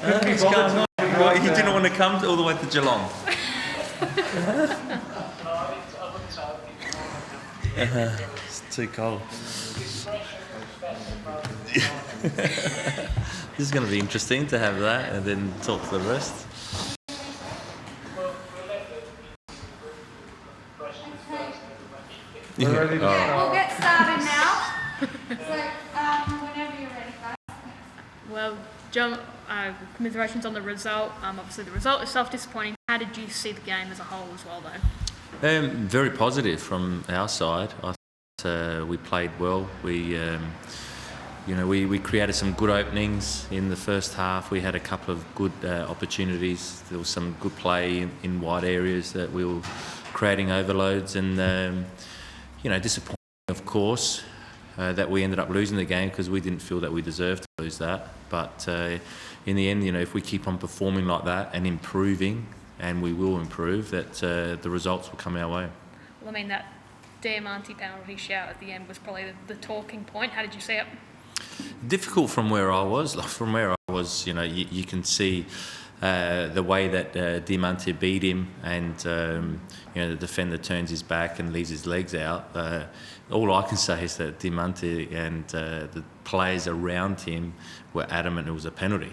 What's going on? Well, he didn't want to come all the way to Geelong. It's too cold. This is going to be interesting to have that and then talk to the rest. We're ready to start. We'll get started now. So, whenever you're ready, guys. Well, John, commiserations on the result. Obviously, the result itself disappointing. How did you see the game as a whole as well, though? Very positive from our side. I thought we played well. We created some good openings in the first half. We had a couple of good opportunities. There was some good play in wide areas that we were creating overloads, and disappointing, of course, that we ended up losing the game because we didn't feel that we deserved to lose that. But in the end, if we keep on performing like that and improving, and we will improve, that the results will come our way. Well, I mean, that Diamante penalty shout at the end was probably the talking point. How did you see it? Difficult from where I was. You can see the way that Diamante beat him, and the defender turns his back and leaves his legs out. All I can say is that Diamante and the players around him were adamant it was a penalty.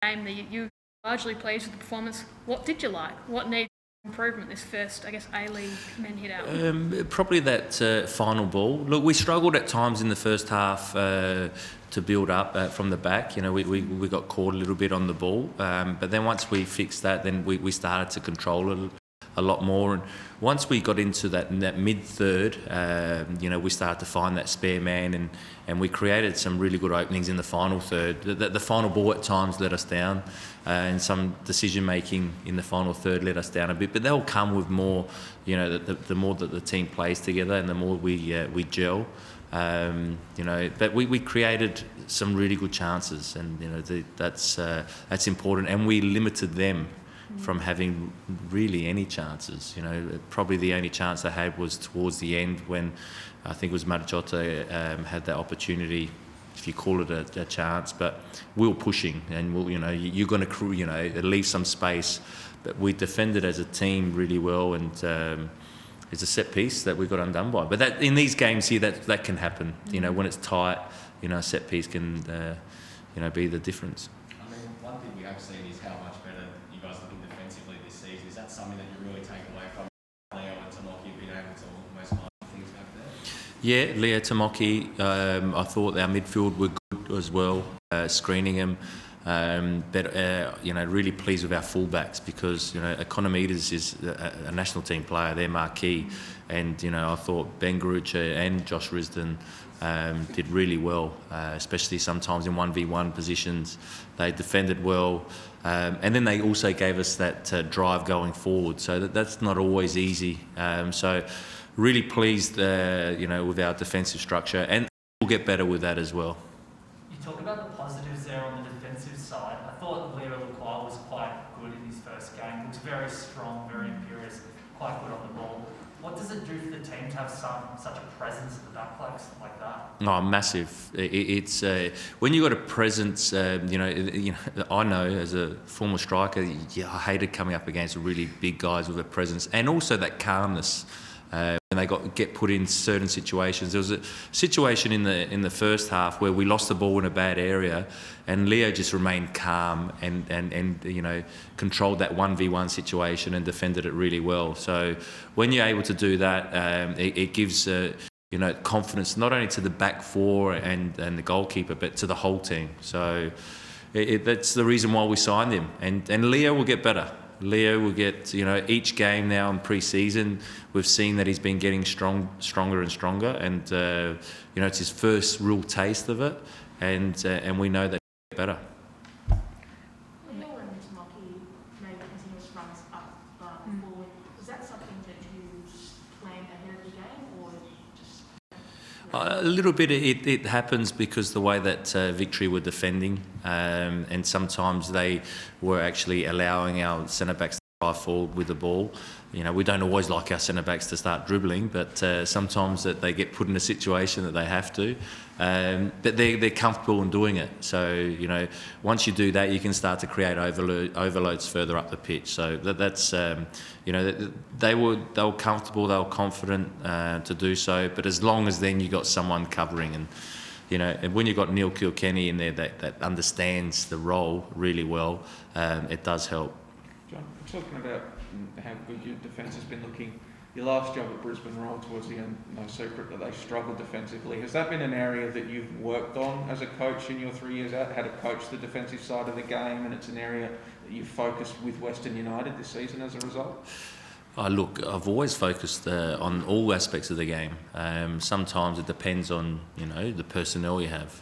Game that you largely pleased with the performance. What did you like? What needs improvement this first, A-League men hit out? Probably that final ball. Look, we struggled at times in the first half to build up from the back. We got caught a little bit on the ball, but then once we fixed that, then we started to control it a lot more. And once we got into that mid-third, we started to find that spare man, and we created some really good openings in the final third. The final ball at times let us down, and some decision-making in the final third let us down a bit. But they'll come with more, the more that the team plays together and the more we gel. But we created some really good chances, and that's important, and we limited them from having really any chances. Probably the only chance they had was towards the end when I think it was Marchota had that opportunity, if you call it a chance. But we were pushing, and you're going to leave some space. But we defended as a team really well, and it's a set piece that we got undone by. But that in these games here, that can happen. When it's tight, a set piece can be the difference. I mean, one thing we have seen is how much better you guys looking defensively this season. Is that something that you really take away from Leo and Tamoki being able to almost find things back there? Yeah, Leo Tamoki, I thought our midfield were good as well, screening him. But really pleased with our fullbacks because Economides is a national team player, they're marquee, and I thought Ben Garucha and Josh Risdon did really well, especially sometimes in 1v1 positions. They defended well, and then they also gave us that drive going forward, so that's not always easy. So really pleased with our defensive structure, and we'll get better with that as well. You talk about the positives there on the defensive side. I thought Leo Luquois was quite good in his first game. Looks very strong, very imperious, quite good on the ball. What does it do for the team to have such a presence at the back like that? Oh, massive! It's when you got a presence. I know as a former striker, I hated coming up against really big guys with a presence, and also that calmness. when they get put in certain situations. There was a situation in the first half where we lost the ball in a bad area, and Leo just remained calm and controlled that 1v1 situation and defended it really well. So when you're able to do that, it gives confidence not only to the back four and the goalkeeper, but to the whole team. So that's the reason why we signed him, and Leo will get better. Leo will get, each game now in pre-season, we've seen that he's been getting stronger and stronger, and it's his first real taste of it, and we know that he'll get better. Leo and Timothy made continuous runs up forward. Was that something that you planned ahead of the game, or just? A little bit. It happens because the way that Victory were defending, and sometimes they were actually allowing our centre-backs to drive forward with the ball. We don't always like our centre-backs to start dribbling, but sometimes that they get put in a situation that they have to. But they're comfortable in doing it. So, once you do that, you can start to create overloads further up the pitch. So that's, they were comfortable, they were confident to do so. But as long as then you got someone covering, and when you've got Neil Kilkenny in there that understands the role really well, it does help. John, talking about how good your defence has been looking, your last job at Brisbane Roar towards the end, no secret that they struggled defensively. Has that been an area that you've worked on as a coach in your 3 years out, how to coach the defensive side of the game, and it's an area that you've focused with Western United this season as a result? Look, I've always focused on all aspects of the game. Sometimes it depends on, the personnel you have.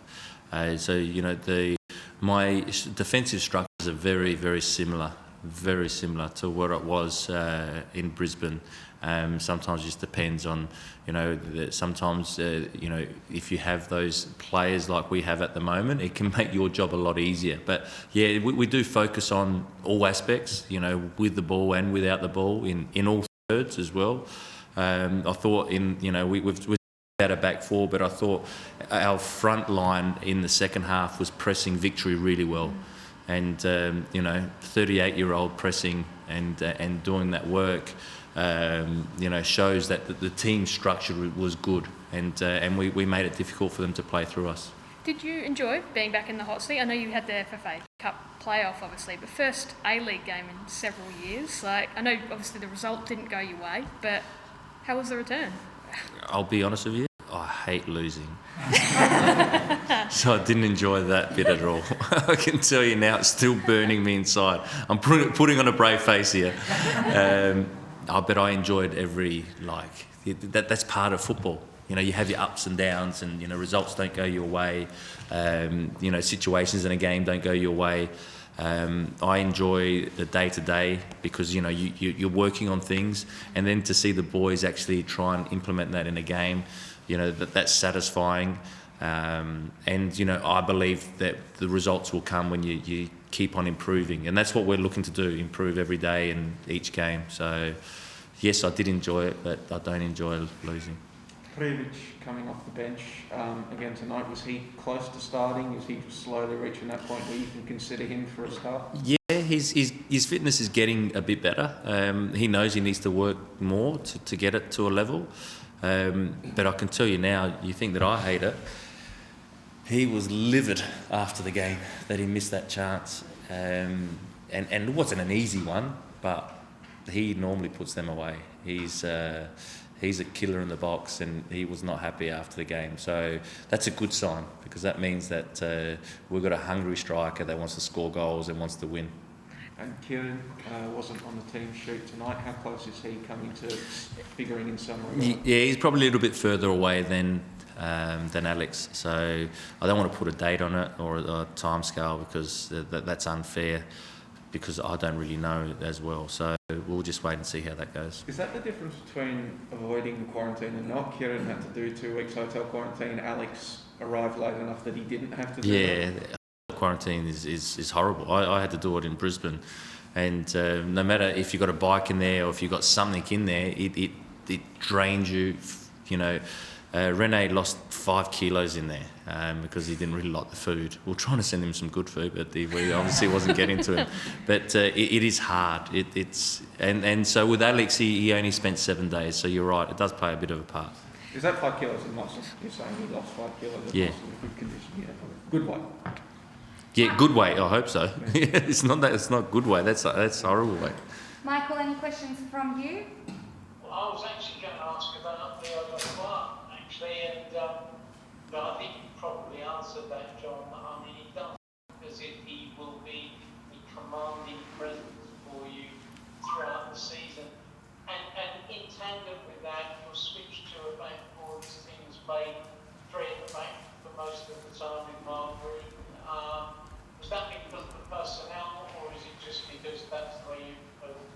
My defensive structures are very, very similar to what it was in Brisbane. Sometimes it just depends on, sometimes, if you have those players like we have at the moment, it can make your job a lot easier. But yeah, we do focus on all aspects, with the ball and without the ball, in all thirds as well. I thought we've had a back four, but I thought our front line in the second half was pressing Victory really well. And 38-year-old pressing and doing that work, shows that the team structure was good, and we made it difficult for them to play through us. Did you enjoy being back in the hot seat? I know you had the FFA Cup playoff, obviously, but first A-League game in several years. I know obviously the result didn't go your way, but how was the return? I'll be honest with you, I hate losing. So I didn't enjoy that bit at all. I can tell you now, it's still burning me inside. I'm putting on a brave face here. But I enjoyed that's part of football. You have your ups and downs, and results don't go your way. Situations in a game don't go your way. I enjoy the day-to-day because you're working on things, and then to see the boys actually try and implement that in a game, that's satisfying. I believe that the results will come when you keep on improving, and that's what we're looking to do: improve every day and each game. So yes, I did enjoy it, but I don't enjoy losing. Prijovic coming off the bench again tonight, was he close to starting? Is he slowly reaching that point where you can consider him for a start? Yeah, his fitness is getting a bit better. He knows he needs to work more to get it to a level. But I can tell you now, you think that I hate it. He was livid after the game that he missed that chance. And it wasn't an easy one, but he normally puts them away. He's a killer in the box, and he was not happy after the game. So that's a good sign, because that means that we've got a hungry striker that wants to score goals and wants to win. And Kieran wasn't on the team sheet tonight. How close is he coming to figuring in some regard? Yeah, he's probably a little bit further away than Alex. So I don't want to put a date on it or a timescale, because that's unfair, because I don't really know as well. So we'll just wait and see how that goes. Is that the difference between avoiding quarantine and not? Kieran had to do 2 weeks hotel quarantine. Alex arrived late enough that he didn't have to do it. Yeah, quarantine is horrible. I had to do it in Brisbane, and no matter if you've got a bike in there or if you've got something in there, it drains you, Rene lost 5 kilos in there because he didn't really like the food. We were trying to send him some good food, but we obviously wasn't getting to him. But it is hard. And so with Alex, he only spent 7 days. So you're right, it does play a bit of a part. Is that 5 kilos and loss? You're saying he lost 5 kilos? Yeah. In good condition. Yeah. Good weight. Yeah, good weight. I hope so. It's not that. It's not good weight. That's horrible weight. Michael, any questions from you? Well, I was actually going to ask about the other actually, and but I think you probably answered that, John. I mean, it does look as if he will be a commanding presence for you throughout the season. And in tandem with that, you'll switch to a back four. This team's played 3 at the back for most of the time with Mark Green. Was that because of the personnel, or is it just because that's the way you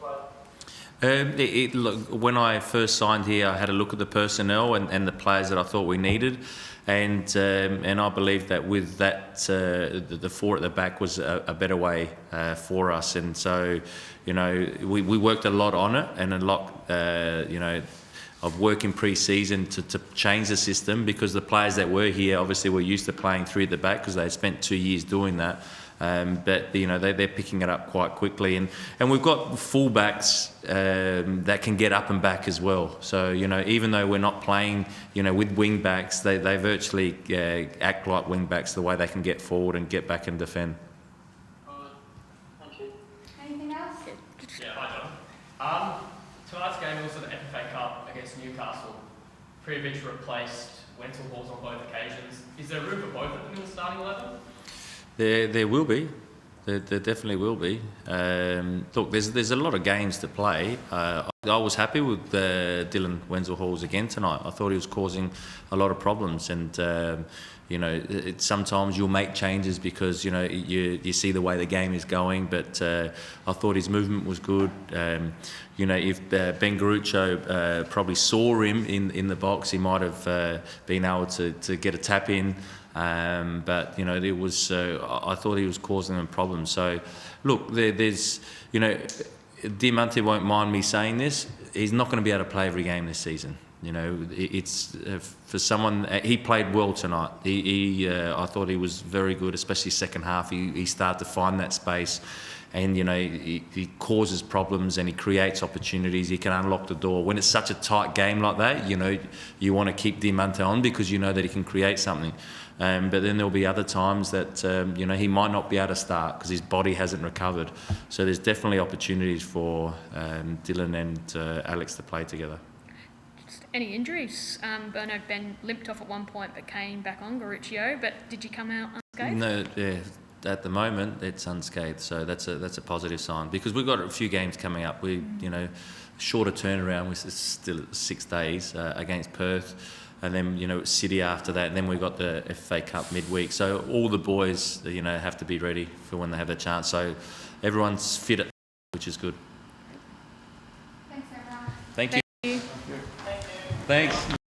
play? Look, when I first signed here, I had a look at the personnel and the players that I thought we needed, and I believe that with that, the 4 at the back was a better way for us, and so, you know, we worked a lot on it and a lot, you know, of work in pre-season to change the system, because the players that were here obviously were used to playing 3 at the back because they had spent 2 years doing that. But you know, they're picking it up quite quickly, and we've got fullbacks that can get up and back as well. So you know, even though we're not playing, you know, with wing backs, they virtually act like wing backs, the way they can get forward and get back and defend. Thank you. Anything else? Yeah, hi John. Tonight's game was the FFA Cup against Newcastle. Prijovic replaced Wenzelhorst on both occasions. Is there room for both of them in the starting 11? There will be. There definitely will be. Look, there's a lot of games to play. I was happy with Dylan Wenzelhorst again tonight. I thought he was causing a lot of problems, and you know, sometimes you'll make changes because you know you see the way the game is going. But I thought his movement was good. You know, if Ben Garuccio probably saw him in the box, he might have been able to get a tap in. But you know, it was. I thought he was causing them problems. So, look, there's, you know, Diamante won't mind me saying this. He's not going to be able to play every game this season. You know, it's for someone. He played well tonight. I thought he was very good, especially second half. He started to find that space, and you know, he causes problems and he creates opportunities. He can unlock the door when it's such a tight game like that. You know, you want to keep Diamante on because you know that he can create something. But then there'll be other times that you know, he might not be able to start because his body hasn't recovered. So there's definitely opportunities for Dylan and Alex to play together. Just any injuries? I know Ben limped off at one point but came back on, Garuccio, but did you come out unscathed? No, yeah. At the moment, it's unscathed, so that's a positive sign because we've got a few games coming up. We, you know, shorter turnaround, which is still 6 days against Perth, and then you know City after that, and then we've got the FA Cup midweek. So all the boys, you know, have to be ready for when they have the chance. So everyone's fit, which is good. Thanks, everyone. Thank you. Thank you. Thanks.